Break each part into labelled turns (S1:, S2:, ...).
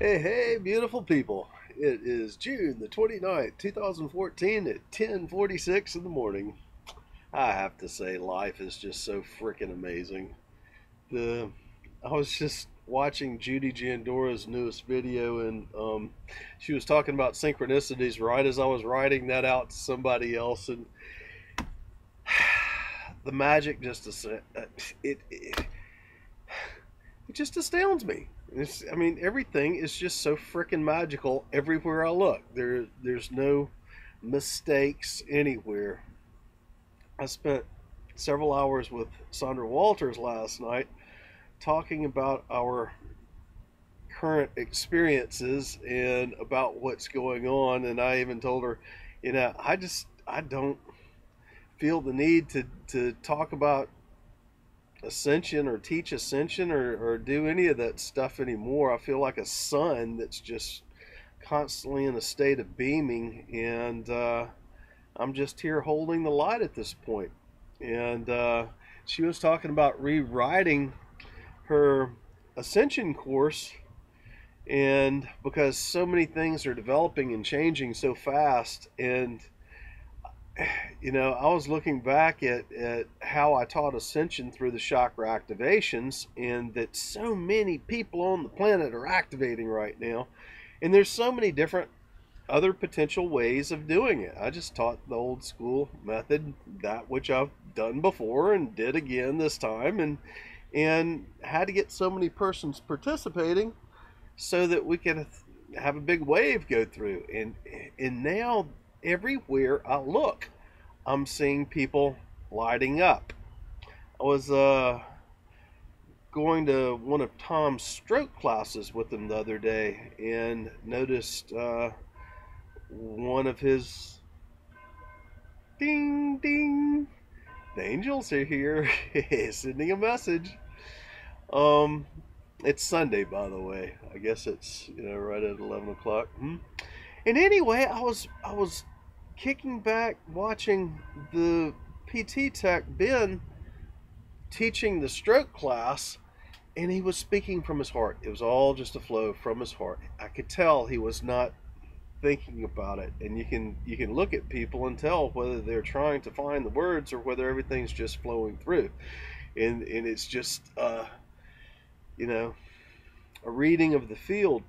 S1: Hey, beautiful people. It is June the 29th, 2014 at 10:46 in the morning. I have to say life is just so freaking amazing. The I was just watching Judy Jandora's newest video and she was talking about synchronicities right as I was writing that out to somebody else and the magic just it it just astounds me. I mean, everything is just so freaking magical everywhere I look. There's no mistakes anywhere. I spent several hours with Sandra Walters last night talking about our current experiences and about what's going on. And I even told her, I don't feel the need to talk about ascension or teach ascension or do any of that stuff anymore. I feel like a sun that's just constantly in a state of beaming, and I'm just here holding the light at this point. And she was talking about rewriting her ascension course, and because so many things are developing and changing so fast, and I was looking back at how I taught ascension through the chakra activations, and that so many people on the planet are activating right now. And there's so many different other potential ways of doing it. I just taught the old school method, that which I've done before and did again this time, and had to get so many persons participating so that we could have a big wave go through. And now everywhere I look, I'm seeing people lighting up. I was going to one of Tom's stroke classes with him the other day and noticed one of his ding ding. The angels are here, sending a message. Um, it's Sunday, by the way. I guess it's right at 11 o'clock. And anyway, I was kicking back watching the PT Tech Ben teaching the stroke class, and he was speaking from his heart. It was all just a flow from his heart. I could tell he was not thinking about it, and you can look at people and tell whether they're trying to find the words or whether everything's just flowing through. And it's just you know a reading of the field.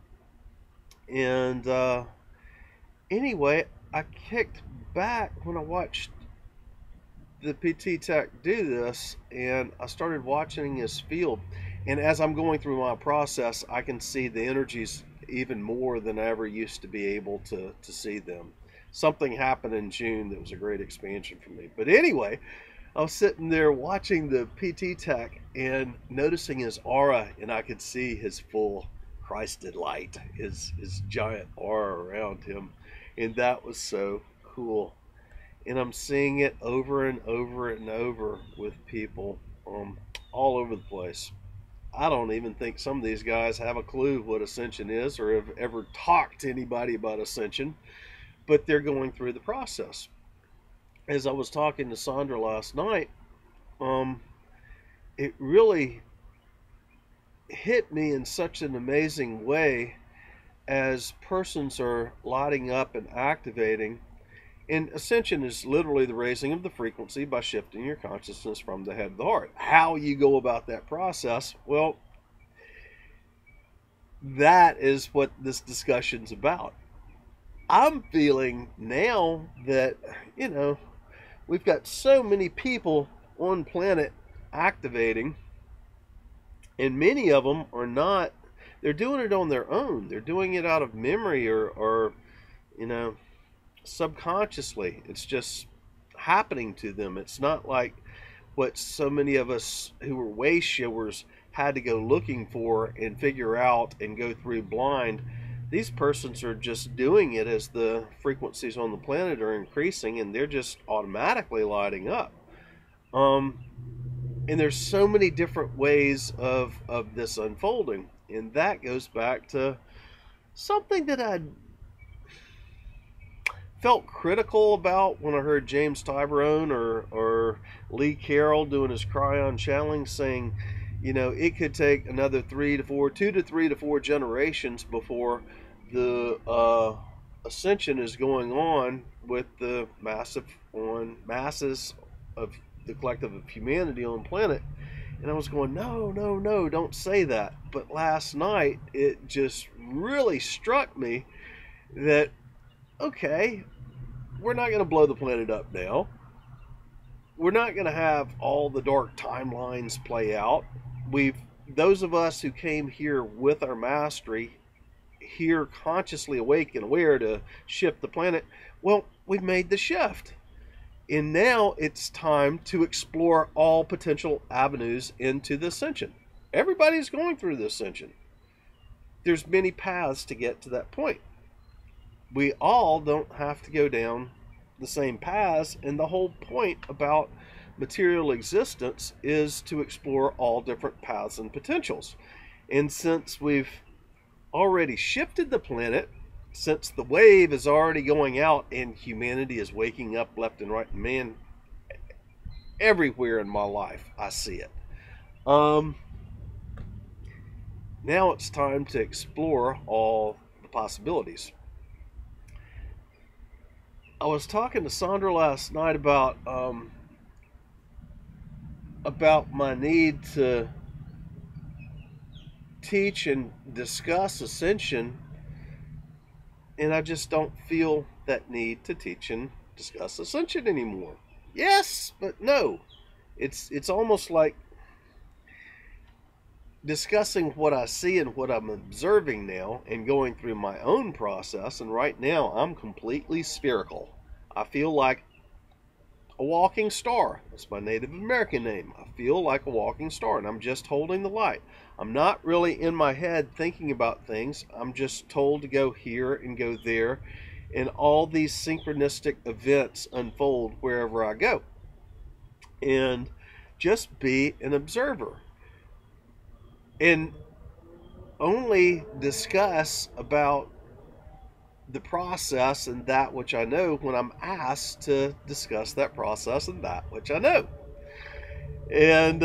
S1: And anyway, I kicked back when I watched the PT Tech do this, and I started watching his field. And as I'm going through my process, I can see the energies even more than I ever used to be able to see them. Something happened in June that was a great expansion for me. But anyway, I was sitting there watching the PT Tech and noticing his aura, and I could see his full Christed light, his giant aura around him, and that was so cool. And I'm seeing it over and over and over with people all over the place. I don't even think some of these guys have a clue what ascension is or have ever talked to anybody about ascension, but they're going through the process. As I was talking to Sandra last night, um, it really hit me in such an amazing way as persons are lighting up and activating. And ascension is literally the raising of the frequency by shifting your consciousness from the head to the heart. How you go about that process, well, that is what this discussion's about. I'm feeling now that, we've got so many people on planet activating, and many of them are not, they're doing it on their own. They're doing it out of memory or you know, subconsciously. It's just happening to them. It's not like what so many of us who were way showers had to go looking for and figure out and go through blind. These persons are just doing it as the frequencies on the planet are increasing, and they're just automatically lighting up. Um, and there's so many different ways of this unfolding, and that goes back to something that I felt critical about when I heard James Tyrone or Lee Carroll doing his cryon channeling, saying, You know, it could take another 2 to 3 to 4 generations before the ascension is going on with the masses of the collective of humanity on the planet. And I was going, no, no, no, don't say that. But last night, it just really struck me that, okay, we're not going to blow the planet up now. We're not going to have all the dark timelines play out. Those of us who came here with our mastery, here consciously awake and aware to shift the planet, well, we've made the shift. And now it's time to explore all potential avenues into the ascension. Everybody's going through the ascension. There's many paths to get to that point. We all don't have to go down the same paths, and the whole point about material existence is to explore all different paths and potentials. And since we've already shifted the planet, since the wave is already going out and humanity is waking up left and right, man, everywhere in my life I see it. Now it's time to explore all the possibilities. I was talking to Sandra last night about my need to teach and discuss ascension, and I just don't feel that need to teach and discuss ascension anymore. Yes, but no. It's almost like discussing what I see and what I'm observing now and going through my own process, and right now I'm completely spherical. I feel like a walking star. That's my Native American name. I feel like a walking star, and I'm just holding the light. I'm not really in my head thinking about things. I'm just told to go here and go there, and all these synchronistic events unfold wherever I go. And just be an observer. And only discuss about the process and that which I know when I'm asked to discuss that process and that which I know. And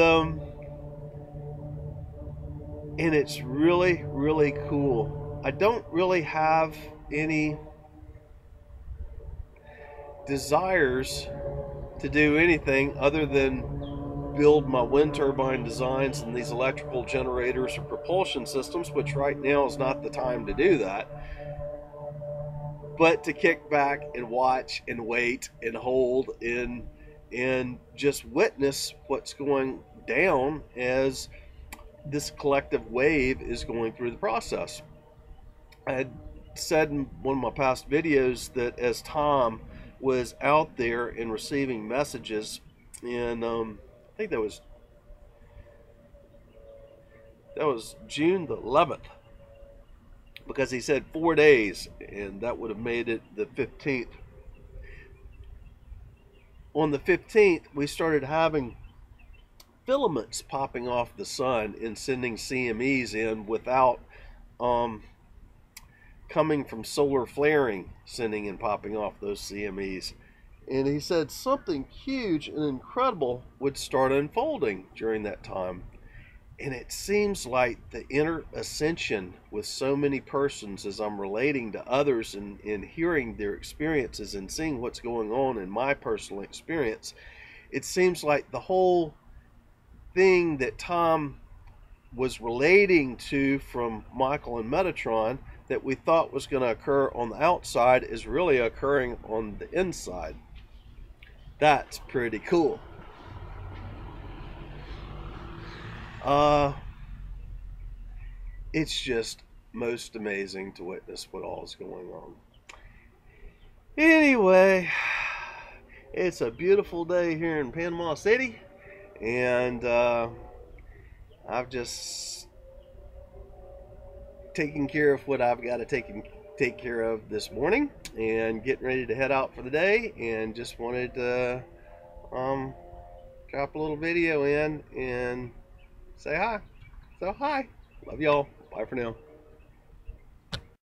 S1: it's really, really cool. I don't really have any desires to do anything other than build my wind turbine designs and these electrical generators or propulsion systems, which right now is not the time to do that, but to kick back and watch and wait and hold and just witness what's going down as this collective wave is going through the process. I had said in one of my past videos that as Tom was out there and receiving messages, and I think that was June the 11th, because he said 4 days, and that would have made it the 15th. On the 15th, we started having filaments popping off the sun and sending CMEs in without coming from solar flaring, sending and popping off those CMEs. And he said something huge and incredible would start unfolding during that time. And it seems like the inner ascension with so many persons, as I'm relating to others and hearing their experiences and seeing what's going on in my personal experience, it seems like the whole thing that Tom was relating to from Michael and Metatron that we thought was going to occur on the outside is really occurring on the inside. That's pretty cool. It's just most amazing to witness what all is going on. Anyway, it's a beautiful day here in Panama City, and I've just taken care of what I've got to take care of this morning, and getting ready to head out for the day, and just wanted to drop a little video in and say hi. So hi, love y'all, bye for now.